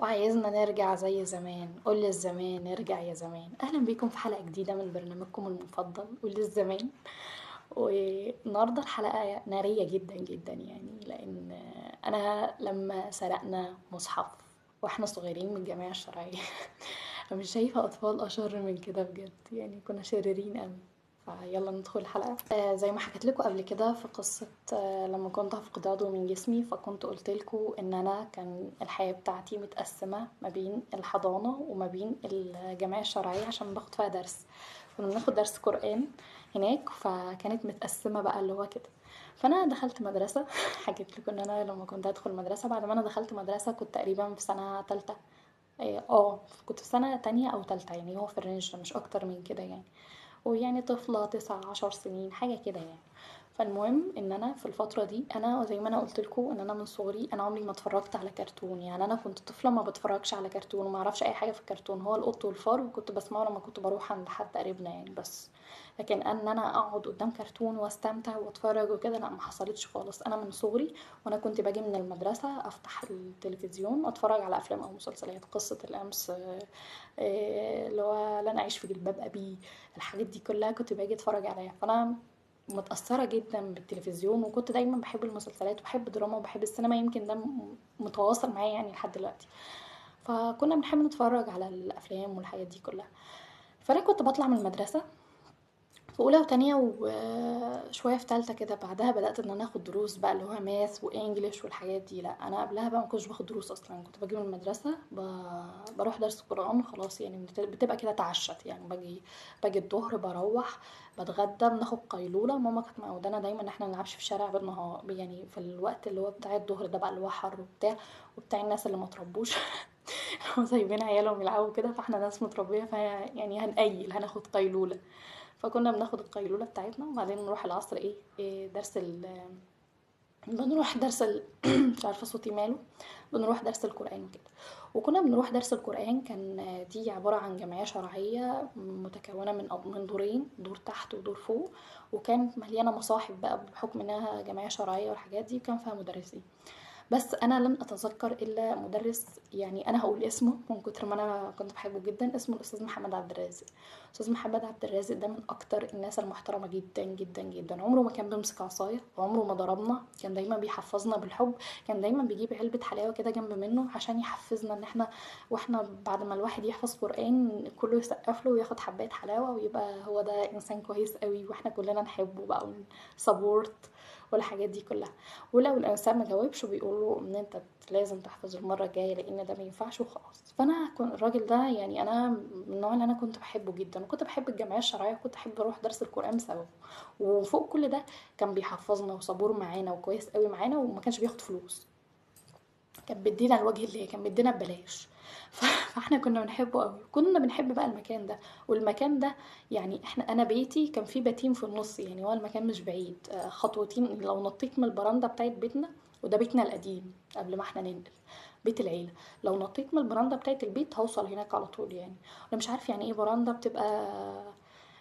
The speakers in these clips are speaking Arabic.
وعايزنا نرجع زي زمان. قول للزمان ارجع يا زمان. اهلا بيكم في حلقة جديدة من برنامجكم المفضل قول للزمان. والنهارده الحلقة نارية جدا جدا، يعني لان انا لما سرقنا مصحف واحنا صغيرين من الجامعة الشرعية. أنا مش شايفة اطفال اشر من كده بجد، يعني كنا شريرين قوي. فيلا ندخل الحلقة. زي ما حكيت لكم قبل كده في قصة، لما كنت هفقد عضو من جسمي، فكنت قلت لكم ان انا كان الحياة بتاعتي متقسمة ما بين الحضانة وما بين الجامعة الشرعية عشان باخد فيها درس. كنا بناخد درس قرآن هناك، فكانت متقسمة بقى اللي هو كده. فانا دخلت مدرسة. حكيت لكم ان انا لما كنت هدخل مدرسة، بعد ما انا دخلت مدرسة كنت تقريبا في سنة تالتة. كنت في سنة تانية او تالتة، يعني هو في الرينج ده مش اكتر من كده يعني. ويعني طفلة 19 سنين حاجة كده يعني. فالمهم ان انا في الفترة دي، انا زي ما انا قلت لكم ان انا من صغري انا عمري ما اتفرجت على كرتون، يعني انا كنت طفلة ما بتفرجش على كرتون وما اعرفش اي حاجة في الكرتون، هو القط والفار، وكنت بسمعه لما كنت بروح عند حد قريبنا يعني بس. لكن ان انا اقعد قدام كرتون واستمتع واتفرج وكده، لا، ما حصلتش خالص. انا من صغري وانا كنت باجي من المدرسة افتح التلفزيون واتفرج على افلام او مسلسلات. قصة الامس، اللي هو لن اعيش في جلباب ابي، الحاجات دي كلها كنت باجي اتفرج عليها. فانا متأثرة جدا بالتلفزيون، وكنت دايما بحب المسلسلات وبحب الدراما وبحب السينما، يمكن ده متواصل معايا يعني لحد دلوقتي. فكنا بنحب نتفرج على الافلام والحاجات دي كلها. فانا كنت بطلع من المدرسة في اولى وتانية وشويه في تالتة كده، بعدها بدات ان انا اخد دروس بقى اللي هو ماث وانجليش والحاجات دي. لا، انا قبلها بقى ما كنتش باخد دروس اصلا، كنت باجي من المدرسه بروح درس قران خلاص، يعني بتبقى كده اتعشت يعني. باجي الظهر بروح بتغدى بناخد قيلوله. ماما كانت معودانا دايما ان احنا ما نلعبش في الشارع بالنهار، يعني في الوقت اللي هو بتاع الظهر ده بقى اللي هو حر وبتاع الناس اللي ما تربوش. هو سايبين عيالهم يلعبوا كده، فاحنا ناس متربيه يعني هناخد قيلوله. فكنا بناخد القيلولة بتاعتنا وبعدين نروح العصر درس بنروح مش عارفة صوتي ماله. بنروح درس القرآن كده. وكنا بنروح درس القرآن، كان دي عبارة عن جمعية شرعية متكونة من دورين، دور تحت ودور فوق. وكانت مليانة مصاحف بقى بحكم انها جمعية شرعية والحاجات دي، وكان فيها مدرسين. بس انا لن اتذكر الا مدرس، يعني انا هقول اسمه من كتر ما انا كنت بحبه جدا. اسمه الاستاذ محمد عبد الرازق. استاذ محمد عبد الرازق ده من اكتر الناس المحترمه جدا جدا جدا. عمره ما كان بيمسك عصايه، وعمره ما ضربنا، كان دايما بيحفظنا بالحب. كان دايما بيجيب علبه حلاوه كده جنب منه عشان يحفزنا ان احنا، واحنا بعد ما الواحد يحفظ قران كله يسقف له وياخد حبايه حلاوه ويبقى هو ده انسان كويس قوي، واحنا كلنا نحبه بقى ونسبورت والحاجات دي كلها. ولو الانسان ما جاوبش بيقول له ان انت لازم تحفظ المره الجايه لان ده ما ينفعش وخلاص. فانا كنت الراجل ده، يعني انا من النوع اللي انا كنت بحبه جدا، وكنت بحب الجمعيه الشرعيه وكنت احب اروح درس القران بسببه. وفوق كل ده كان بيحفظنا وصبور معانا وكويس قوي معانا وما كانش بياخد فلوس. كان بيدينا الوجه اللي كان بيدينا ببلاش. فاحنا كنا بنحبه قوي، كنا بنحب بقى المكان ده. والمكان ده يعني انا بيتي كان فيه باتين في النص، يعني هو المكان مش بعيد، خطوتين لو نطيت من البرندة بتاعت بيتنا. وده بيتنا القديم قبل ما احنا ننقل، بيت العيلة. لو نطيت من البرندة بتاعت البيت هوصل هناك على طول يعني. انا مش عارف يعني ايه برندة، بتبقى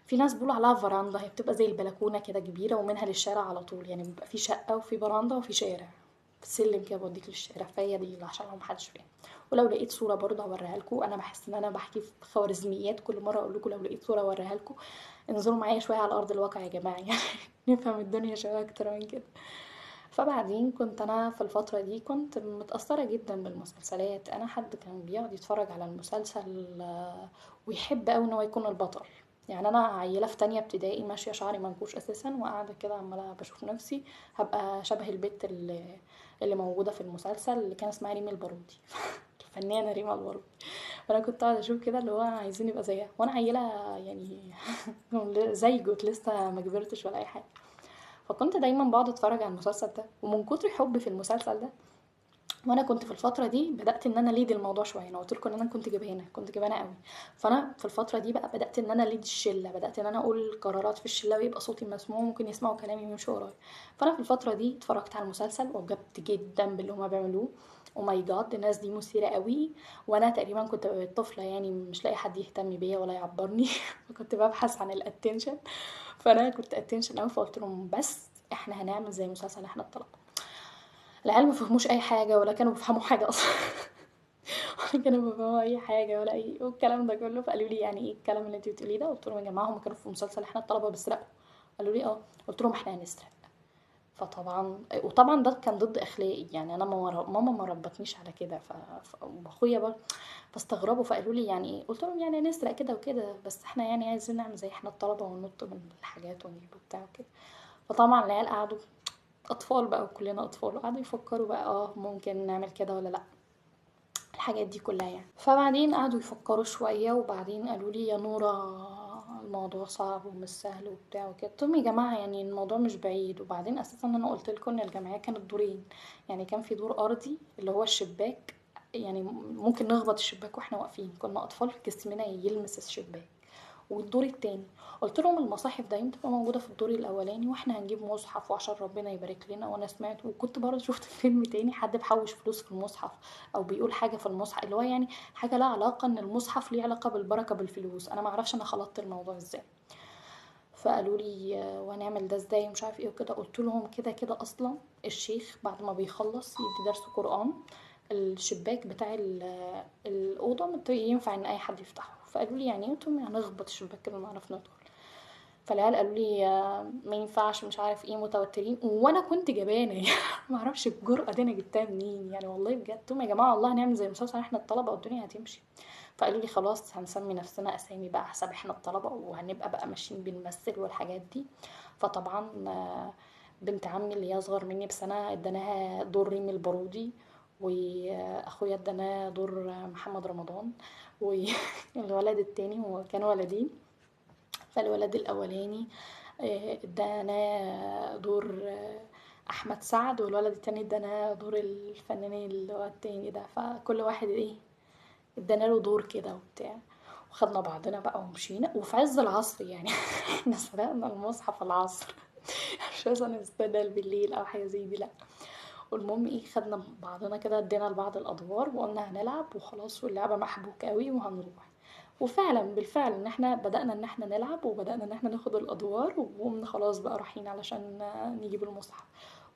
في ناس بيقولوا عليها فراندا، هي بتبقى زي البلكونة كده كبيرة ومنها للشارع على طول، يعني بيبقى في شقة وفي براندا وفي شارع، سلم كده بوديك للشارع. فهي دي اللي عشان لو محدش فاهم. ولو لقيت صورة برضه هوريها لكم. انا بحس ان انا بحكي في خوارزميات كل مرة اقول لكم لو لقيت صورة اوريها لكم. انزلوا معايا شوية على ارض الواقع يا جماعة يعني. نفهم الدنيا شوية اكتر من كده. فبعدين كنت انا في الفترة دي كنت متأثرة جدا بالمسلسلات. انا حد كان بيقعد يتفرج على المسلسل، ويحب قوي ان هو يكون البطل. يعني انا عيله في تانية ابتدائي ماشيه شعري منكوش اساسا وقاعده كده عماله بشوف نفسي هبقى شبه البت اللي موجوده في المسلسل اللي كان اسمها ريم البارودي. الفنانه ريم البارودي. فانا كنت قاعده اشوف كده اللي هو عايزين يبقى زيها وانا عيله يعني. زي جوت لسه ما كبرتش ولا اي حاجه. فكنت دايما بقعد اتفرج على المسلسل ده، ومن كتر حبي في المسلسل ده، وانا كنت في الفتره دي بدات ان انا ليد الموضوع شويه. انا قلت لكم ان انا كنت جبانه قوي. فانا في الفتره دي بقى بدات ان انا ليد الشله، بدات ان انا اقول قرارات في الشله ويبقى صوتي مسموع، ممكن يسمعوا كلامي ويمشوا ورايا. فانا في الفتره دي اتفرجت على المسلسل وعجبت جدا باللي هما بيعملوه. او ماي جاد، الناس دي مثيره قوي. وانا تقريبا كنت طفله يعني مش لاقي حد يهتم بيا ولا يعبرني. فكنت ببحث عن الاتنشن. فانا كنت اتنشن قوي، فقلت لهم بس احنا هنعمل زي مسلسل احنا الطلبه. العيال ما فهموش اي حاجه ولا كانوا بيفهموا حاجه اصلا. كانوا بيفهموا اي حاجه ولا اي والكلام ده كله. فقالوا لي يعني ايه الكلام اللي انت بتقوليه ده؟ قلت لهم يا جماعه هم كانوا في مسلسل احنا الطلبه بيسرقوا. قالوا لي اه. قلت لهم احنا هنسرق. فطبعا وطبعا ده كان ضد اخلاقي، يعني انا ماما ما ربتنيش على كده. واخويا برضه فاستغربوا فقالوا لي يعني ايه؟ قلت لهم يعني نسرق كده وكده، بس احنا يعني عايزين نعمل زي احنا الطلبه وننط من الحاجات ونجيب وبتاع وكده. فطبعا العيال قعدوا، اطفال بقى وكلنا اطفال، قعدوا يفكروا بقى ممكن نعمل كده ولا لا، الحاجات دي كلها يعني. فبعدين قعدوا يفكروا شويه وبعدين قالوا لي يا نورة الموضوع صعب ومش سهل وبتاع وكده. قلت لهم يا جماعه يعني الموضوع مش بعيد، وبعدين اساسا انا قلت لكم ان الجمعيه كانت دورين، يعني كان في دور ارضي اللي هو الشباك، يعني ممكن نخبط الشباك واحنا واقفين، كنا اطفال جسمنا يلمس الشباك. والدور التاني قلت لهم المصاحف دايما تبقى موجوده في الدور الاولاني واحنا هنجيب مصحف وعشان ربنا يبارك لنا. وانا سمعت وكنت برضه شفت في فيلم تاني حد بحوش فلوس في المصحف او بيقول حاجه في المصحف اللي هو يعني حاجه لها علاقه ان المصحف ليه علاقه بالبركه بالفلوس. انا ما اعرفش انا خلطت الموضوع ازاي. فقالوا لي وهنعمل ده ازاي ومش عارف ايه وكده. قلت لهم كده كده اصلا الشيخ بعد ما بيخلص يدي درس قرآن الشباك بتاع الأوضة ينفع إن أي حد يفتحه. فقالوا لي يعني ايه؟ قلت لهم يعني نخبط الشباك كده نعرف ندخل. فالعيال قالوا لي ما ينفعش مش عارف ايه، متوترين. وانا كنت جبانه يعني ما اعرفش الجرأة دي انا جبتها منين يعني، والله بجد. قلت لهم يا جماعه والله هنعمل زي المسلسل احنا الطلبه والدنيا هتمشي. فقالوا لي خلاص هنسمي نفسنا اسامي بقى حسب احنا الطلبه وهنبقى بقى ماشيين بنمثل والحاجات دي. فطبعا بنت عمي اللي هي اصغر مني بسنه اداناها دور ريمي البارودي، واخويا اداناه دور محمد رمضان. والولد التاني هو كانوا ولدين، فالولد الاولاني ادانا دور احمد سعد، والولد التاني ادانا دور الفنانين اللي هو التاني ده. فكل واحد ادانا له دور كده وبتاع. وخدنا بعضنا بقى ومشينا وفي عز العصر يعني احنا سرقنا المصحف العصر مش مثلا نستنى بالليل او حاجه زي دي، لا. والمهم خدنا بعضنا كده ادينا لبعض الادوار وقلنا هنلعب وخلاص، واللعبه محبوكه قوي وهنروح. وفعلا بالفعل ان احنا بدأنا ان احنا نلعب وبدأنا ان احنا ناخد الادوار وقمنا خلاص بقى رايحين علشان نجيب المصحف.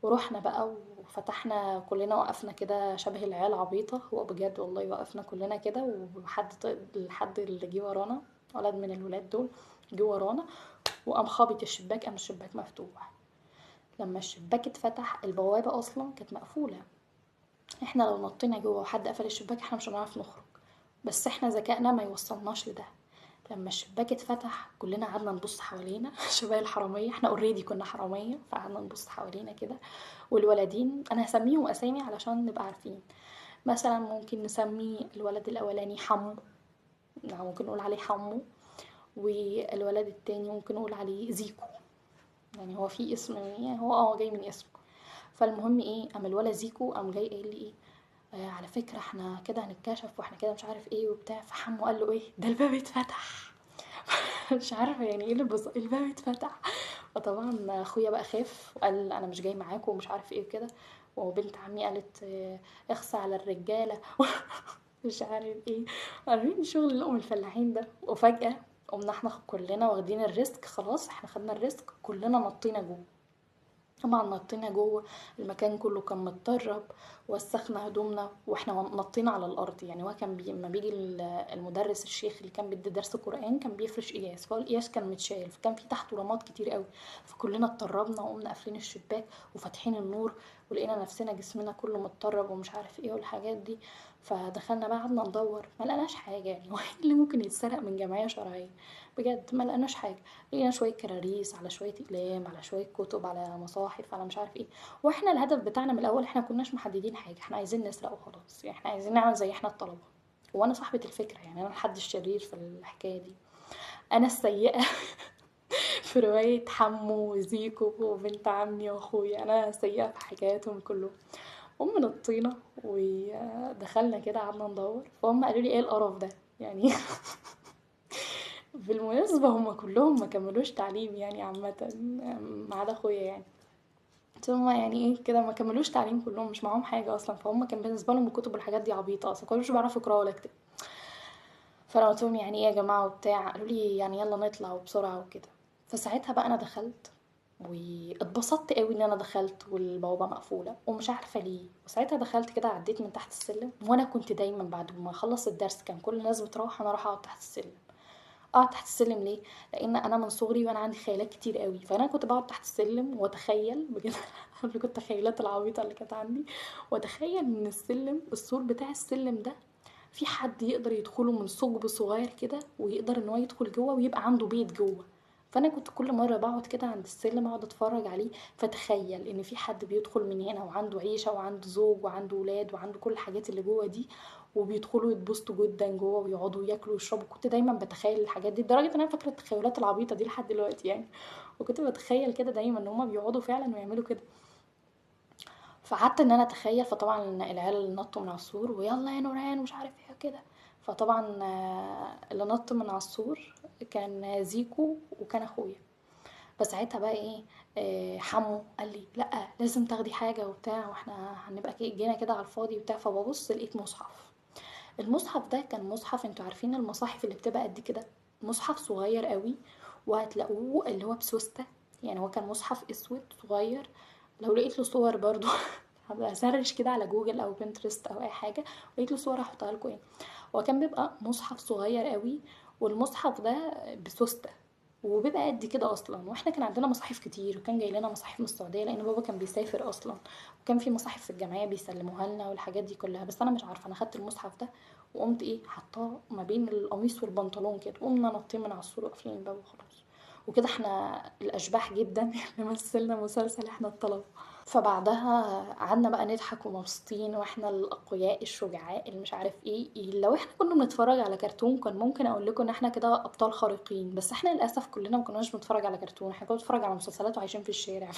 ورحنا بقى وفتحنا كلنا، وقفنا كده شبه العيال عبيطة، هو بجد والله وقفنا كلنا كده الحد اللي جه ورانا، ولد من الولاد دول جه ورانا وقام خابط الشباك، قام الشباك مفتوح. لما الشباك اتفتح البوابة اصلا كانت مقفولة، احنا لو نطينا جوه وحد قفل الشباك احنا مش هنعرف نخرج، بس احنا ذكائنا ما يوصلناش لده. لما الشباك اتفتح كلنا قعدنا نبص حوالينا شبه الحرامية، احنا اوريدي كنا حرامية، فقعدنا نبص حوالينا كده. والولدين انا هسميهم اسامي علشان نبقى عارفين. مثلا ممكن نسمي الولد الاولاني حمو، يعني ممكن نقول عليه حمو. والولد التاني ممكن نقول عليه زيكو، يعني هو في اسم يعني هو جاي من اسمه. فالمهم قام الولد زيكو قام جاي قايل لي على فكرة احنا كده هنتكشف واحنا كده مش عارف ايه وبتاع. فحمو قال له ده الباب اتفتح مش عارفة يعني ايه اللي الباب اتفتح. فطبعا اخويا بقى خاف وقال انا مش جاي معاكم ومش عارف ايه وكده. وبنت عمي قالت اخصى على الرجالة مش عارف ايه، عارفين شغل اللقم الفلاحين ده. وفجأة قمنا احنا كلنا واخدين الريسك، خلاص احنا خدنا الريسك كلنا نطينا جوه. طبعا نطينا جوه، المكان كله كان متطرب، وسخنا هدومنا واحنا نطينا على الارض. يعني هو كان لما بيجي المدرس الشيخ اللي كان بيدي درس قرآن كان بيفرش قياس، فهو القياس كان متشال فكان في تحته رماد كتير قوي. فكلنا اتطربنا وقمنا قافلين الشباك وفاتحين النور، ولقينا نفسنا جسمنا كله متطرب ومش عارف ايه والحاجات دي. فدخلنا بقى قعدنا ندور ما لقناش حاجه، يعني هو إيه اللي ممكن يتسرق من جمعيه شرعيه؟ بجد ما لقناش حاجه. لقينا شويه كراريس على شويه اقلام على شويه كتب على مصاحف على مش عارف ايه. واحنا الهدف بتاعنا من الاول احنا كناش محددين حاجه، احنا عايزين نسرق وخلاص، يعني احنا عايزين نعمل زي احنا الطلبه. وانا صاحبه الفكره، يعني انا الحد الشرير في الحكايه دي، انا السيئه في روايه حمو وزيكو وبنت عمي واخويا، انا سيئه في حكاياتهم كلهم. هم نطينا ودخلنا كده قعدنا ندور، فهم قالوا لي ايه القرف ده يعني بالمناسبة هم كلهم ما كملوش تعليم يعني عامة، ما عدا اخويا يعني. قلت لهم يعني ايه كده ما كملوش تعليم كلهم مش معاهم حاجة اصلا، فهم كان بالنسبة لهم الكتب والحاجات دي عبيطة اصلا، كانوا مش بيعرفوا يقراوا ولا يكتبوا. فانا قلت لهم يعني ايه يا جماعة وبتاع، قالوا لي يعني يلا نطلع وبسرعة وكده. فساعتها بقى انا دخلت واتبسطت قوي ان انا دخلت والبوابه مقفوله ومش عارفه ليه. وساعتها دخلت كده، عديت من تحت السلم، وانا كنت دايما بعد ما اخلص الدرس كان كل الناس بتروح انا اروح اقعد تحت السلم. اقعد تحت السلم ليه؟ لان انا من صغري وانا عندي خيالات كتير قوي، فانا كنت بقعد تحت السلم واتخيل بجد كنت التخيلات العبيطه اللي كانت عندي، واتخيل ان السلم، السور بتاع السلم ده، في حد يقدر يدخله من ثقب صغير كده، ويقدر ان هو يدخل جوه ويبقى عنده بيت جوه. فانا كنت كل مره بقعد كده عند السلم اقعد اتفرج عليه، فتخيل ان في حد بيدخل من هنا وعنده عيشه وعنده زوج وعنده ولاد وعنده كل الحاجات اللي جوه دي، وبيدخلوا يتبسطوا جدا جوه ويقعدوا ياكلوا ويشربوا. كنت دايما بتخيل الحاجات دي لدرجه ان انا فاكره التخيلات العبيطه دي لحد دلوقتي يعني. وكنت بتخيل كده دايما ان هما بيقعدوا فعلا ويعملوا كده. فقعدت ان انا اتخيل، فطبعا العيال نطوا من على السور ويلا يا نوران ومش عارف ايه كده. فطبعا اللي نط من على السور كان زيكو وكان اخويا. فساعتها بقى ايه، حمو قال لي لا لازم تاخدي حاجه وبتاع، واحنا هنبقى جينا كده على الفاضي وبتاع. فببص لقيت مصحف. المصحف ده كان مصحف، انتوا عارفين المصاحف اللي بتبقى قد كده، مصحف صغير قوي، وهتلاقوه اللي هو بسوستة. يعني هو كان مصحف اسود صغير. لو لقيت له صور برضو هبقى اسرش كده على جوجل او بنترست او اي حاجه، ولقيت له صور هحطها لكم يعني. هو كان بيبقى مصحف صغير قوي، والمصحف ده بسوستة، وبيبقى قد كده اصلا. واحنا كان عندنا مصاحف كتير، وكان جاي لنا مصاحف من السعوديه لان بابا كان بيسافر اصلا، وكان في مصاحف في الجمعيه بيسلموها لنا والحاجات دي كلها. بس انا مش عارفه، انا خدت المصحف ده وقمت ايه حطاه ما بين القميص والبنطلون كده، وقمنا نطين من على السور وقافلين الباب وخلاص. وكده احنا الاشباح جدا اللي مثلنا مسلسل احنا الطلبه. فبعدها قعدنا بقى نضحك ومبسوطين، واحنا الاقوياء الشجعاء اللي مش عارف ايه. لو احنا كنا بنتفرج على كرتون كان ممكن اقول لكم ان احنا كده ابطال خارقين، بس احنا للاسف كلنا ما كناش بنتفرج على كرتون، احنا كنا بنتفرج على مسلسلات وعايشين في الشارع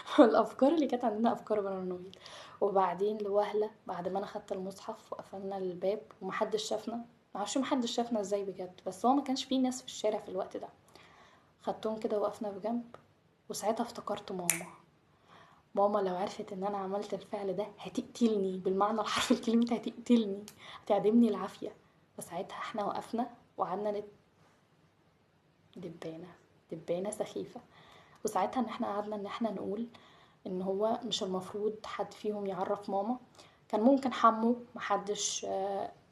فالافكار اللي كانت عندنا افكار بارانويد. وبعدين لوهله بعد ما انا خدت المصحف وقفلنا الباب ومحدش شافنا، معرفش محدش شافنا ازاي بجد، بس هو ما كانش فيه ناس في الشارع في الوقت ده. خدتهم كده وقفنا في جنب، وساعتها افتكرت ماما. ماما لو عرفت ان انا عملت الفعل ده هتقتلني بالمعنى الحرفي لكلمة هتقتلني، هتعدمني العافية. فساعتها احنا وقفنا وقعدنا دبانة، دبانة سخيفة. وساعتها ان احنا قعدنا ان احنا نقول ان هو مش المفروض حد فيهم يعرف ماما. كان ممكن حمو محدش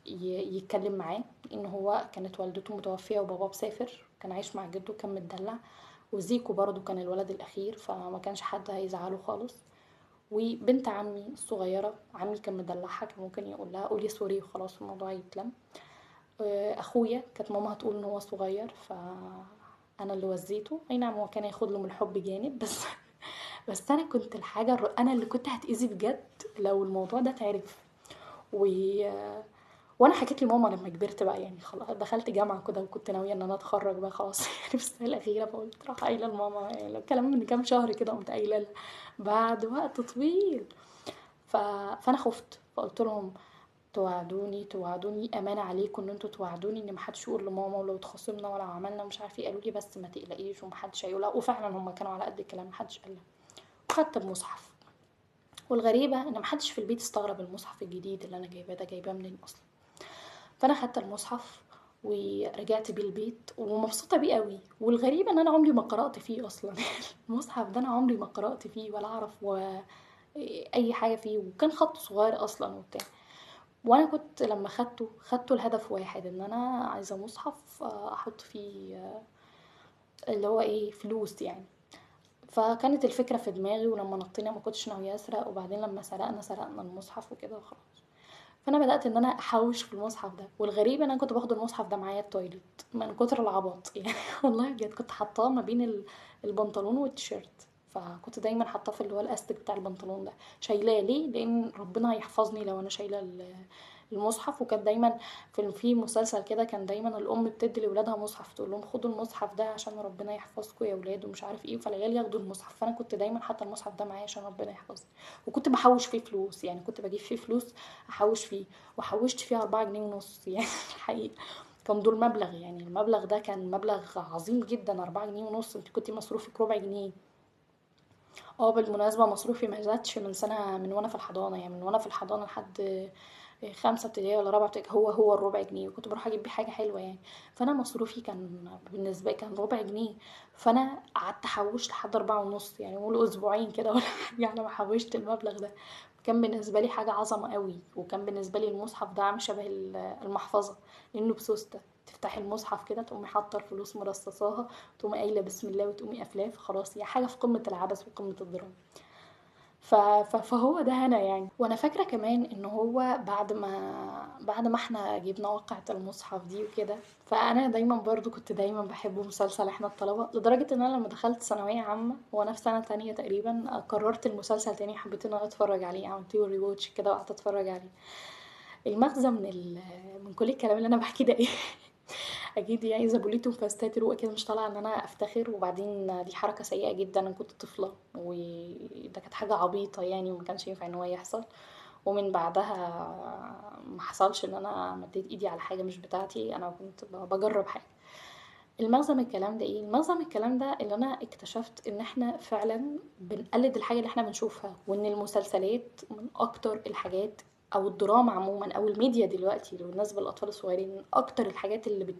يتكلم معاه، لان هو كانت والدته متوفية وبابا مسافر، كان عايش مع جده كان متدلع. وزيكو برضو كان الولد الاخير، فما كانش حد هيزعله خالص. وبنت عمي الصغيرة، عمي كان مدلعها، كان ممكن يقول لها قولي سوري وخلاص الموضوع يتلم. اخويا كانت ماما هتقول ان هو صغير، انا اللي وزيته. اي نعم هو كان ياخد له من الحب جانب بس بس انا كنت انا اللي كنت هتأذي بجد لو الموضوع ده اتعرف. و... وانا حكيت لماما لما كبرت بقى، يعني خلاص دخلت جامعه كده وكنت ناويه ان انا اتخرج بقى خلاص يعني في السنه الاخيره، فقلت راح قايله لماما يعني الكلام من كام شهر كده، قمت قايله لها بعد وقت طويل. فانا خفت، فقلت لهم توعدوني امانه عليكم ان انتوا توعدوني ان محدش يقول لماما، ولو اتخاصمنا ولا عملنا مش عارف ايه. قالوا لي بس ما تقلقيش ومحدش هيقولها، وفعلا هم كانوا على قد الكلام محدش قالها. وخدت المصحف. والغريبه ان محدش في البيت استغرب المصحف الجديد اللي انا جايباه ده، جايباه منين اصلا. فانا خدت المصحف ورجعت بيه البيت ومبسوطه بيه قوي. والغريبه ان انا عمري ما قرات فيه اصلا المصحف ده انا عمري ما قرات فيه ولا اعرف اي حاجه فيه، وكان خط صغير اصلا وبتاع. وانا كنت لما خدته لهدف واحد، ان انا عايزه مصحف احط فيه اللي هو ايه فلوس يعني. فكانت الفكره في دماغي، ولما نطينا ما كنتش ناويه اسرق، وبعدين لما سرقنا المصحف وكده وخلاص. فانا بدات ان انا احوش في المصحف ده. والغريب ان انا كنت باخد المصحف ده معايا التويليت من كتر العبط يعني والله بجد كنت حاطاه ما بين البنطلون والتيشيرت. فكنت دايما حاطاه في اللي هو الاستك بتاع البنطلون ده، شايلاه ليه؟ لان ربنا هيحفظني لو انا شايله المصحف. وكانت دايما في مسلسل كده كان دايما الام بتدي لاولادها مصحف، تقول لهم خدوا المصحف ده عشان ربنا يحفظكم يا ولاد ومش عارف ايه، فالعيال ياخدوا المصحف. فانا كنت دايما حاطه المصحف ده معايا عشان ربنا يحفظني. وكنت بحوش فيه فلوس، يعني كنت بجيب فيه فلوس احوش فيه. وحوشت فيه 4 جنيه ونص يعني الحقيقة كان دول مبلغ، يعني المبلغ ده كان مبلغ عظيم جدا. 4 جنيه ونص، انت كنت مصروفك ربع جنيه. اه بالمناسبة مصروفي ما زادش من سنة، من وانا في الحضانة، يعني من وانا في الحضانة لحد 5 ابتدائي ولا 4 ابتدائي، هو الربع جنيه، وكنت بروح اجيب بيه حاجه حلوه يعني. فانا مصروفي كان بالنسبه لي كان ربع جنيه. فانا قعدت احوش لحد 4 ونص، يعني قول اسبوعين كده ولا حاجه على ما حوشت المبلغ ده. كان بالنسبه لي حاجه عظمه قوي. وكان بالنسبه لي المصحف ده عامل شبه المحفظه، لانه بسوسته. تفتحي المصحف كده، تقومي حاطه الفلوس مرصصاها، تقومي قايله بسم الله وتقومي قافلاه، فخلاص هي حاجه في قمه العبث وقمه الدراما. فهو ده هنا يعني. وانا فاكره كمان ان هو بعد ما احنا جبنا واقعة المصحف دي وكده، فانا دايما برضو كنت دايما بحب مسلسل احنا الطلبه، لدرجه ان انا لما دخلت ثانويه عامه وانا في سنه تانية تقريبا قررت المسلسل تاني، حبيت ان انا اتفرج عليه، عملت له ريواتش كده وقعدت اتفرج عليه. المغزى من كل الكلام اللي انا بحكيه ده ايه؟ اكيد يعني زبوليتو فاستاتر، واكيد مش طالعه ان انا افتخر، وبعدين دي حركه سيئه جدا، انا كنت طفله وده كانت حاجه عبيطه يعني، وما كانش ينفع ان هو يحصل. ومن بعدها ما حصلش ان انا مديت ايدي على حاجه مش بتاعتي، انا كنت بجرب حاجه. المغزى من الكلام ده ايه؟ المغزى من الكلام ده اللي انا اكتشفت ان احنا فعلا بنقلد الحاجه اللي احنا بنشوفها، وان المسلسلات من اكتر الحاجات، او الدراما عموما، او الميديا دلوقتي بالنسبه للاطفال الصغيرين، من اكتر الحاجات اللي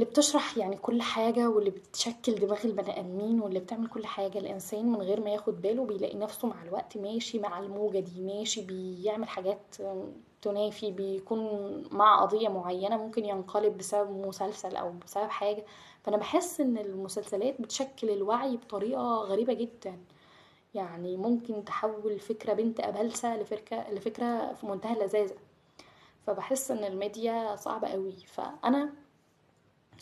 بتشرح يعني كل حاجة، واللي بتشكل دماغ البني آدمين، واللي بتعمل كل حاجة. الإنسان من غير ما ياخد باله بيلاقي نفسه مع الوقت ماشي مع الموجة دي، ماشي بيعمل حاجات تنافي، بيكون مع قضية معينة، ممكن ينقلب بسبب مسلسل أو بسبب حاجة. فأنا بحس إن المسلسلات بتشكل الوعي بطريقة غريبة جدا. يعني ممكن تحول فكرة بنت أبلسة لفكرة في منتهى اللذاذة. فبحس إن الميديا صعبة قوي. فأنا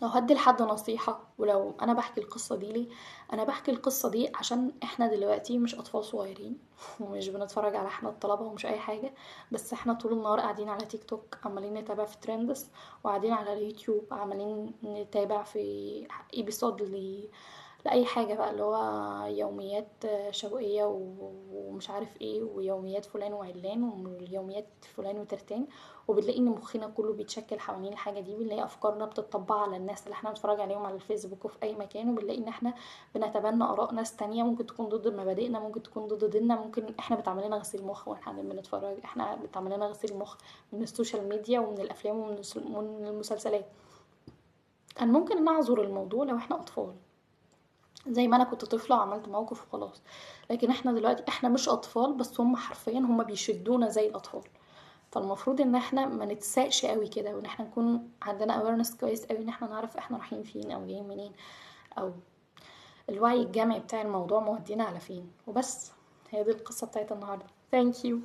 لو هدي لحد نصيحة، ولو أنا بحكي القصة دي ليه، أنا بحكي القصة دي عشان إحنا دلوقتي مش أطفال صغيرين ومش بنتفرج على إحنا الطلبة ومش أي حاجة. بس إحنا طول النهار قاعدين على تيك توك عمالين نتابع في ترندز، وقاعدين على اليوتيوب عمالين نتابع في ايبيسود لأي حاجة بقى، اللي هو يوميات شوقية ومش عارف ايه، ويوميات فلان وعلان، ويوميات فلان وترتان. وبنلاقي ان مخنا كله بيتشكل حوالين الحاجة دي، بنلاقي افكارنا بتطبع على الناس اللي احنا بنتفرج عليهم على الفيسبوك وفي اي مكان، وبنلاقي ان احنا بنتبنى اراء ناس تانية ممكن تكون ضد مبادئنا، ممكن تكون ضد ديننا، ممكن احنا بتعمل لنا غسيل مخ واحنا بنتفرج، احنا بتعمل لنا غسيل مخ من السوشيال ميديا ومن الافلام ومن المسلسلات. كان ممكن ان اعذر الموضوع لو احنا اطفال، زي ما انا كنت طفله وعملت موقف وخلاص. لكن احنا دلوقتي احنا مش اطفال، بس هم حرفيا هم بيشدونا زي الاطفال. فالمفروض ان احنا ما نتساقش قوي كده، وان احنا نكون عندنا awareness كويس قوي، ان احنا نعرف احنا رايحين فين او جايين منين، او الوعي الجمعي بتاع الموضوع مودينا على فين. وبس. هي دي القصه بتاعت النهارده. Thank you.